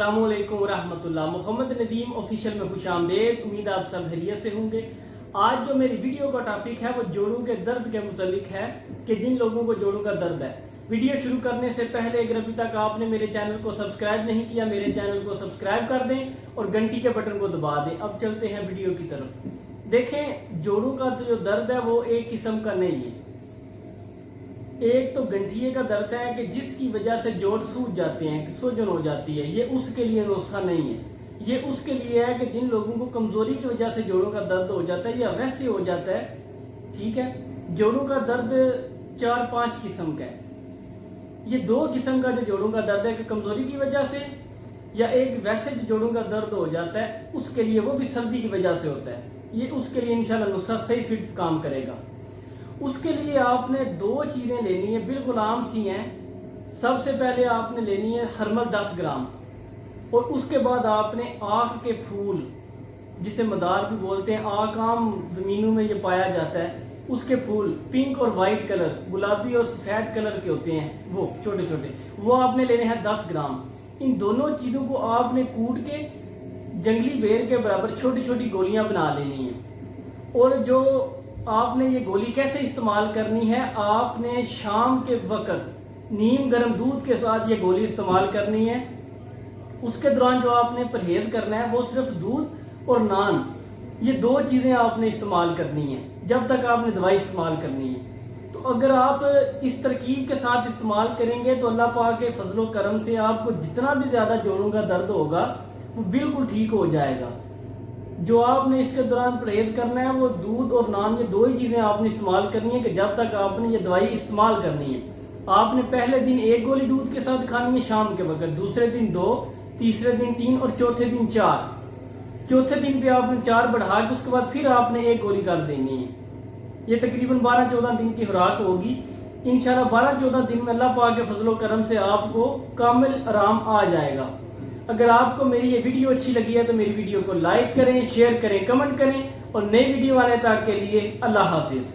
अस्सलाम वालेकुम रहमतुल्लाह। मोहम्मद नदीम ऑफिशियल में खुश आमदेद। उम्मीद आप सब खैरियत से होंगे। आज जो मेरी वीडियो का टॉपिक है वो जोड़ों के दर्द के मुतालिक है कि जिन लोगों को जोड़ों का दर्द है। वीडियो शुरू करने से पहले अगर अभी तक आपने मेरे चैनल को सब्सक्राइब नहीं किया, मेरे चैनल को सब्सक्राइब कर दें और घंटी के बटन को दबा दें। अब चलते हैं वीडियो की तरफ। देखें, जोड़ों का जो दर्द है वो एक किस्म का नहीं है। एक तो गंठिए का दर्द है कि जिसकी वजह से जोड़ सूज जाते हैं, सूजन हो जाती है। ये उसके लिए नुस्खा नहीं है। ये उसके लिए है कि जिन लोगों को कमजोरी की वजह से जोड़ों का दर्द हो जाता है या वैसे हो जाता है, ठीक है। जोड़ों का दर्द 4-5 किस्म का है। ये 2 किस्म का जो जोड़ों का दर्द है कि कमजोरी की वजह से, या एक वैसे जो जोड़ों का दर्द हो जाता है उसके लिए, वो भी सर्दी की वजह से होता है। ये उसके लिए इंशाल्लाह नुस्खा सही फिट काम करेगा। उसके लिए आपने 2 चीजें लेनी है, बिल्कुल आम सी हैं। सबसे पहले आपने लेनी है हरमल 10 ग्राम, और उसके बाद आपने आक के फूल, जिसे मदार भी बोलते हैं, आक आम जमीनों में ये पाया जाता है, उसके फूल पिंक और वाइट कलर, गुलाबी और सफेद कलर के होते हैं, वो छोटे छोटे, वो आपने लेने हैं 10 ग्राम। इन दोनों चीजों को आपने कूट के जंगली बेर के बराबर छोटी छोटी गोलियां बना लेनी है। और जो आपने ये गोली कैसे इस्तेमाल करनी है, आपने शाम के वक्त नीम गर्म दूध के साथ ये गोली इस्तेमाल करनी है। उसके दौरान जो आपने परहेज करना है वो सिर्फ दूध और नान, ये 2 चीजें आपने इस्तेमाल करनी है जब तक आपने दवाई इस्तेमाल करनी है। तो अगर आप इस तरकीब के साथ इस्तेमाल करेंगे तो अल्लाह पाक के फजलो करम से आपको जितना भी ज्यादा जोड़ों का दर्द होगा वो बिल्कुल ठीक हो जाएगा। जो आपने इसके दौरान परहेज करना है वो दूध और नान, ये 2 ही चीजें आपने इस्तेमाल करनी है कि जब तक आपने ये दवाई इस्तेमाल करनी है। आपने पहले दिन 1 गोली दूध के साथ खानी है शाम के वक्त, दूसरे दिन 2, तीसरे दिन 3 और चौथे दिन 4। चौथे दिन पे आपने 4 बढ़ा के उसके बाद फिर आपने 1 गोली कर देनी है। ये तकरीबन 12-14 दिन की खुराक होगी। इंशाल्लाह 12-14 दिन में अल्लाह पाक के फजलो करम से आपको कामिल आराम आ जाएगा। अगर आपको मेरी ये वीडियो अच्छी लगी है तो मेरी वीडियो को लाइक करें, शेयर करें, कमेंट करें, और नई वीडियो आने तक के लिए अल्लाह हाफिज।